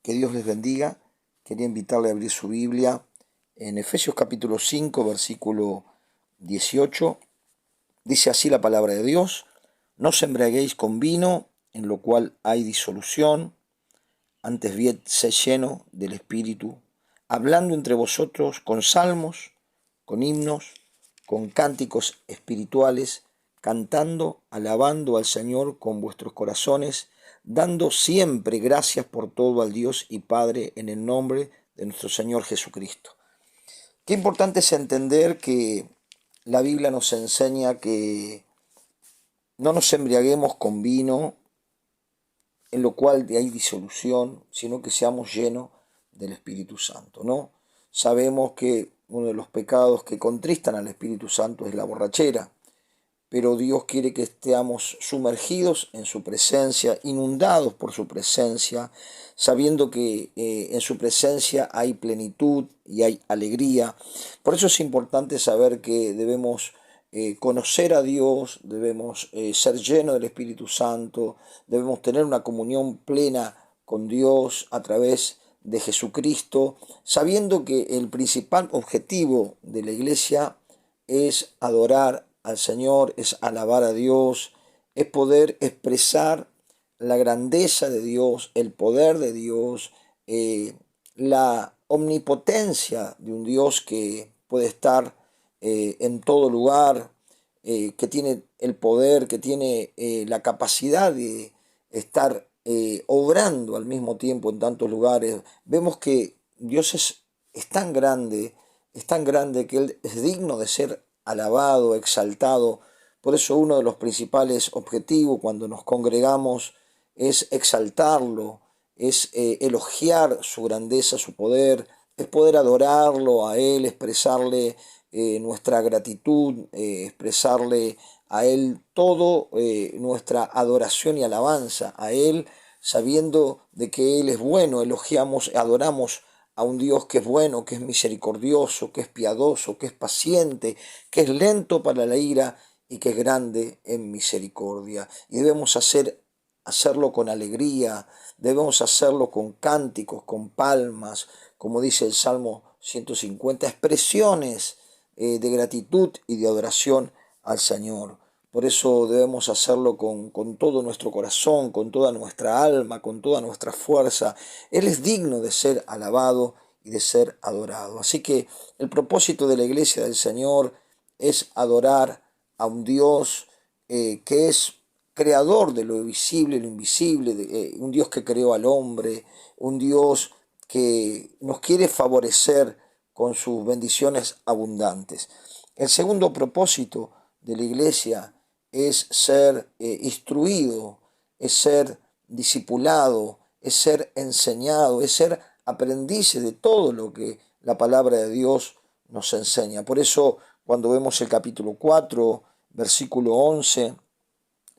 Que Dios les bendiga. Quería invitarle a abrir su Biblia en Efesios capítulo 5, versículo 18. Dice así la palabra de Dios: No os embriaguéis con vino, en lo cual hay disolución, antes bien sé lleno del Espíritu, hablando entre vosotros con salmos, con himnos, con cánticos espirituales, cantando, alabando al Señor con vuestros corazones, dando siempre gracias por todo al Dios y Padre en el nombre de nuestro Señor Jesucristo. Qué importante es entender que la Biblia nos enseña que no nos embriaguemos con vino, en lo cual hay disolución, sino que seamos llenos del Espíritu Santo, ¿no? Sabemos que uno de los pecados que contristan al Espíritu Santo es la borrachera, pero Dios quiere que estemos sumergidos en su presencia, inundados por su presencia, sabiendo que en su presencia hay plenitud y hay alegría. Por eso es importante saber que debemos conocer a Dios, debemos ser llenos del Espíritu Santo, debemos tener una comunión plena con Dios a través de Jesucristo, sabiendo que el principal objetivo de la iglesia es adorar al Señor, es alabar a Dios, es poder expresar la grandeza de Dios, el poder de Dios, la omnipotencia de un Dios que puede estar en todo lugar, que tiene el poder, que tiene la capacidad de estar obrando al mismo tiempo en tantos lugares. Vemos que Dios es tan grande que Él es digno de ser alabado, exaltado. Por eso uno de los principales objetivos cuando nos congregamos es exaltarlo, es elogiar su grandeza, su poder, es poder adorarlo a Él, expresarle nuestra gratitud, expresarle a Él todo nuestra adoración y alabanza a Él, sabiendo de que Él es bueno. Elogiamos, adoramos a un Dios que es bueno, que es misericordioso, que es piadoso, que es paciente, que es lento para la ira y que es grande en misericordia. Y debemos hacerlo con alegría, debemos hacerlo con cánticos, con palmas, como dice el Salmo 150, expresiones de gratitud y de adoración al Señor. Por eso debemos hacerlo con todo nuestro corazón, con toda nuestra alma, con toda nuestra fuerza. Él es digno de ser alabado y de ser adorado. Así que el propósito de la iglesia del Señor es adorar a un Dios que es creador de lo visible y lo invisible, un Dios que creó al hombre, un Dios que nos quiere favorecer con sus bendiciones abundantes. El segundo propósito de la iglesia es ser instruido, es ser discipulado, es ser enseñado, es ser aprendices de todo lo que la palabra de Dios nos enseña. Por eso cuando vemos el capítulo 4, versículo 11,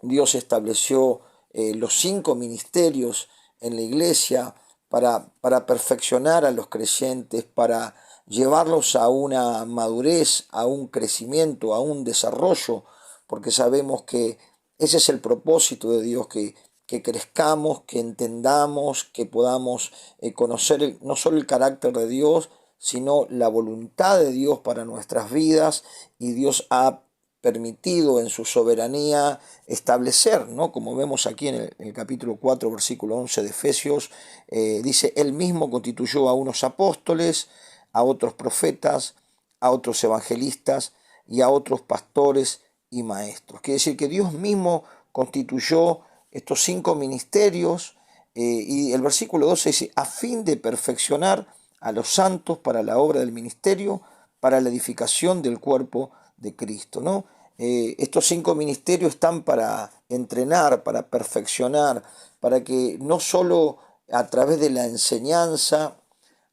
Dios estableció los 5 ministerios en la iglesia para perfeccionar a los creyentes, para llevarlos a una madurez, a un crecimiento, a un desarrollo, porque sabemos que ese es el propósito de Dios, que crezcamos, que entendamos, que podamos conocer no solo el carácter de Dios, sino la voluntad de Dios para nuestras vidas. Y Dios ha permitido en su soberanía establecer, ¿no? Como vemos aquí en el capítulo 4, versículo 11 de Efesios, dice: Él mismo constituyó a unos apóstoles, a otros profetas, a otros evangelistas y a otros pastores y maestros. Quiere decir que Dios mismo constituyó estos 5 ministerios, y el versículo 12 dice: a fin de perfeccionar a los santos para la obra del ministerio, para la edificación del cuerpo de Cristo, ¿no? Estos 5 ministerios están para entrenar, para perfeccionar, para que no solo a través de la enseñanza,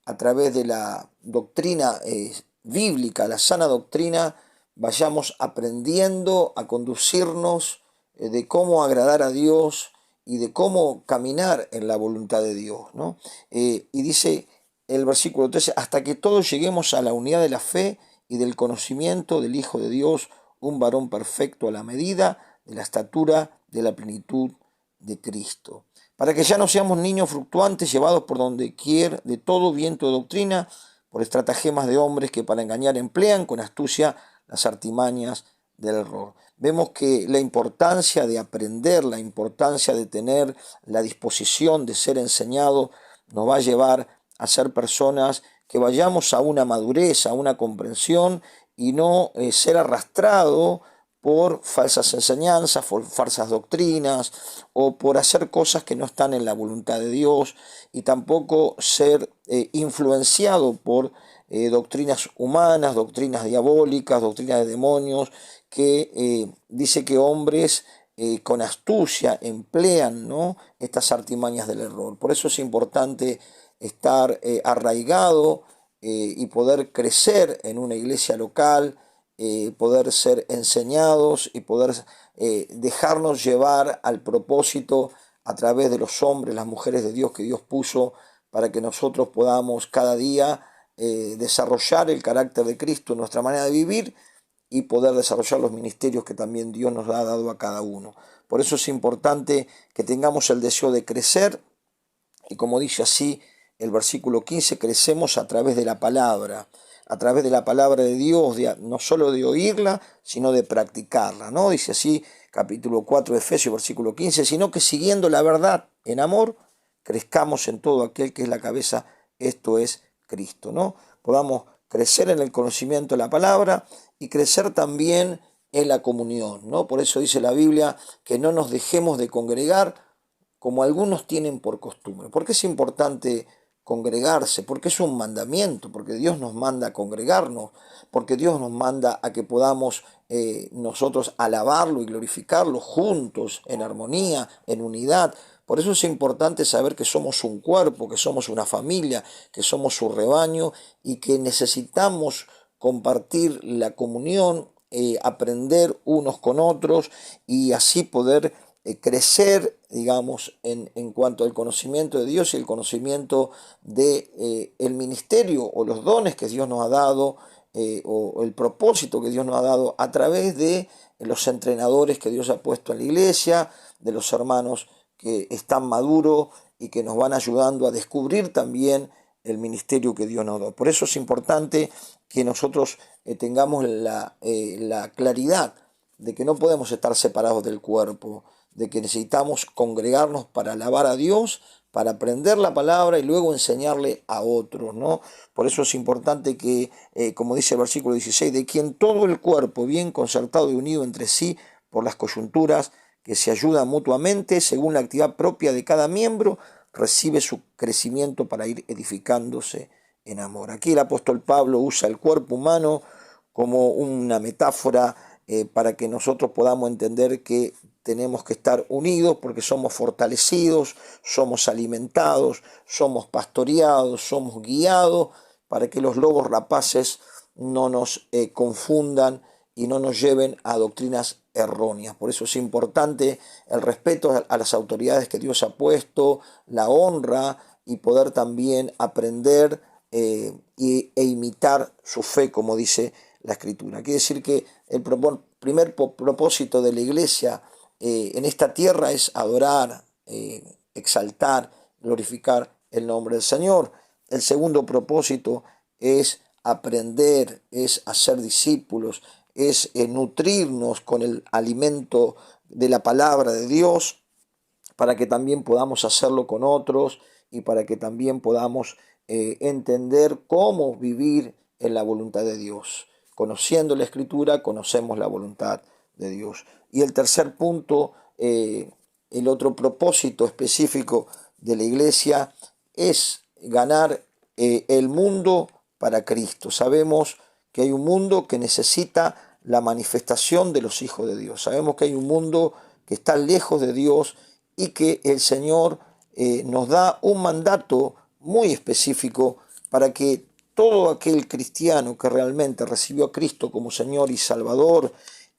a través de la doctrina bíblica, la sana doctrina, vayamos aprendiendo a conducirnos de cómo agradar a Dios y de cómo caminar en la voluntad de Dios, ¿no? Y dice el versículo 13: hasta que todos lleguemos a la unidad de la fe y del conocimiento del Hijo de Dios, un varón perfecto a la medida de la estatura de la plenitud de Cristo. para que ya no seamos niños fluctuantes llevados por donde quiera de todo viento de doctrina, por estratagemas de hombres que para engañar emplean con astucia las artimañas del error. Vemos que la importancia de aprender, la importancia de tener la disposición de ser enseñado, nos va a llevar a ser personas que vayamos a una madurez, a una comprensión y no ser arrastrado por falsas enseñanzas, por falsas doctrinas o por hacer cosas que no están en la voluntad de Dios, y tampoco ser influenciado por doctrinas humanas, doctrinas diabólicas, doctrinas de demonios, que dice que hombres con astucia emplean, ¿no?, estas artimañas del error. Por eso es importante estar arraigado y poder crecer en una iglesia local, poder ser enseñados y poder dejarnos llevar al propósito a través de los hombres, las mujeres de Dios que Dios puso para que nosotros podamos cada día desarrollar el carácter de Cristo en nuestra manera de vivir y poder desarrollar los ministerios que también Dios nos ha dado a cada uno. Por eso es importante que tengamos el deseo de crecer, y como dice así el versículo 15, crecemos a través de la palabra de Dios, no solo de oírla, sino de practicarla, ¿no? Dice así capítulo 4 de Efesios, versículo 15, sino que siguiendo la verdad en amor, crezcamos en todo aquel que es la cabeza, esto es Cristo, ¿no? Podamos crecer en el conocimiento de la palabra y crecer también en la comunión, ¿no? Por eso dice la Biblia que no nos dejemos de congregar como algunos tienen por costumbre. ¿Por qué es importante congregarse? Porque es un mandamiento, porque Dios nos manda a congregarnos, porque Dios nos manda a que podamos nosotros alabarlo y glorificarlo juntos, en armonía, en unidad. Por eso es importante saber que somos un cuerpo, que somos una familia, que somos su rebaño y que necesitamos compartir la comunión, aprender unos con otros y así poder crecer, digamos, en cuanto al conocimiento de Dios y el conocimiento de el ministerio o los dones que Dios nos ha dado, o el propósito que Dios nos ha dado a través de los entrenadores que Dios ha puesto en la iglesia, de los hermanos que están maduros y que nos van ayudando a descubrir también el ministerio que Dios nos da. Por eso es importante que nosotros tengamos la claridad de que no podemos estar separados del cuerpo, de que necesitamos congregarnos para alabar a Dios, para aprender la palabra y luego enseñarle a otros, ¿no? Por eso es importante que, como dice el versículo 16, de quien todo el cuerpo, bien concertado y unido entre sí por las coyunturas, que se ayudan mutuamente según la actividad propia de cada miembro, recibe su crecimiento para ir edificándose en amor. Aquí el apóstol Pablo usa el cuerpo humano como una metáfora para que nosotros podamos entender que tenemos que estar unidos porque somos fortalecidos, somos alimentados, somos pastoreados, somos guiados para que los lobos rapaces no nos confundan y no nos lleven a doctrinas erróneas. Por eso es importante el respeto a las autoridades que Dios ha puesto, la honra y poder también aprender e imitar su fe, como dice la Escritura. Quiere decir que el primer propósito de la iglesia en esta tierra es adorar, exaltar, glorificar el nombre del Señor. El segundo propósito es aprender, es hacer discípulos, es nutrirnos con el alimento de la palabra de Dios para que también podamos hacerlo con otros y para que también podamos entender cómo vivir en la voluntad de Dios. Conociendo la Escritura, conocemos la voluntad de Dios. Y el tercer punto, el otro propósito específico de la iglesia es ganar el mundo para Cristo. Sabemos que hay un mundo que necesita la manifestación de los hijos de Dios. Sabemos que hay un mundo que está lejos de Dios y que el Señor nos da un mandato muy específico para que todo aquel cristiano que realmente recibió a Cristo como Señor y Salvador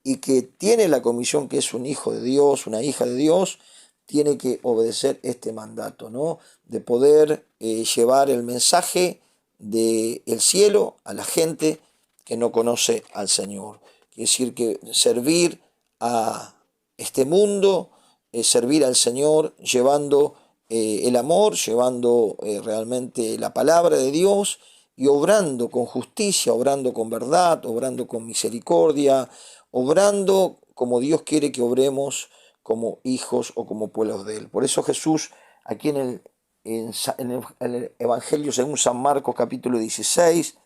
y que tiene la comisión que es un hijo de Dios, una hija de Dios, tiene que obedecer este mandato, ¿no? De poder llevar el mensaje del cielo a la gente que no conoce al Señor. Quiere decir que servir a este mundo es servir al Señor llevando el amor, llevando realmente la palabra de Dios y obrando con justicia, obrando con verdad, obrando con misericordia, obrando como Dios quiere que obremos como hijos o como pueblos de Él. Por eso Jesús, aquí en el Evangelio según San Marcos capítulo 16,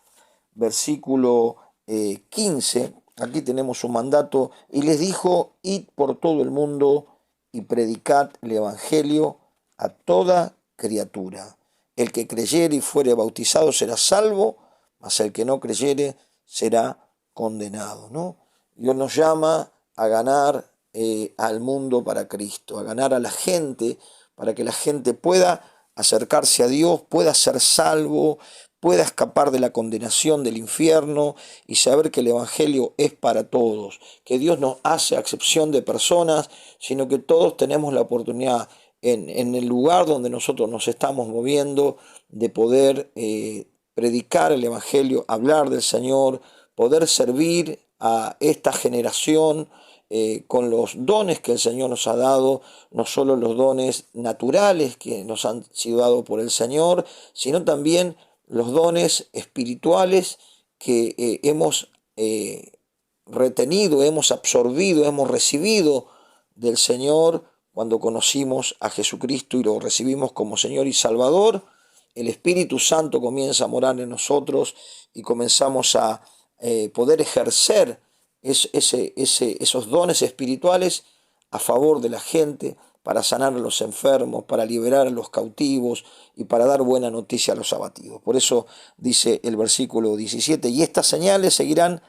versículo 15, aquí tenemos un mandato, y les dijo: id por todo el mundo y predicad el Evangelio a toda criatura. El que creyere y fuere bautizado será salvo, mas el que no creyere será condenado, ¿no? Dios nos llama a ganar al mundo para Cristo, a ganar a la gente, para que la gente pueda acercarse a Dios, pueda ser salvo, pueda escapar de la condenación del infierno y saber que el Evangelio es para todos, que Dios no hace acepción de personas, sino que todos tenemos la oportunidad en el lugar donde nosotros nos estamos moviendo de poder predicar el Evangelio, hablar del Señor, poder servir a esta generación con los dones que el Señor nos ha dado, no solo los dones naturales que nos han sido dados por el Señor, sino también los dones espirituales que hemos retenido, hemos absorbido, hemos recibido del Señor cuando conocimos a Jesucristo y lo recibimos como Señor y Salvador. El Espíritu Santo comienza a morar en nosotros y comenzamos a poder ejercer esos dones espirituales a favor de la gente, para sanar a los enfermos, para liberar a los cautivos y para dar buena noticia a los abatidos. Por eso dice el versículo 17, y estas señales seguirán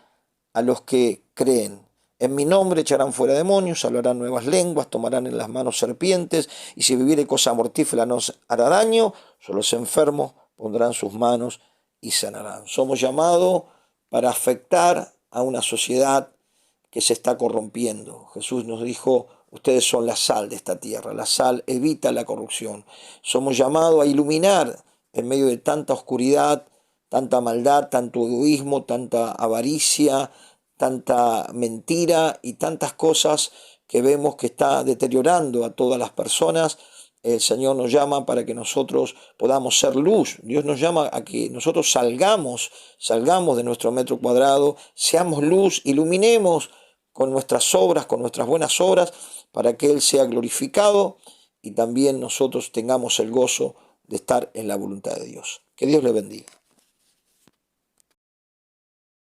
a los que creen. En mi nombre echarán fuera demonios, hablarán nuevas lenguas, tomarán en las manos serpientes, y si viviere cosa mortífera no os hará daño, solo los enfermos pondrán sus manos y sanarán. Somos llamados para afectar a una sociedad que se está corrompiendo. Jesús nos dijo: ustedes son la sal de esta tierra, la sal evita la corrupción. Somos llamados a iluminar en medio de tanta oscuridad, tanta maldad, tanto egoísmo, tanta avaricia, tanta mentira y tantas cosas que vemos que está deteriorando a todas las personas. El Señor nos llama para que nosotros podamos ser luz. Dios nos llama a que nosotros salgamos de nuestro metro cuadrado, seamos luz, iluminemos con nuestras obras, con nuestras buenas obras, para que Él sea glorificado y también nosotros tengamos el gozo de estar en la voluntad de Dios. Que Dios le bendiga.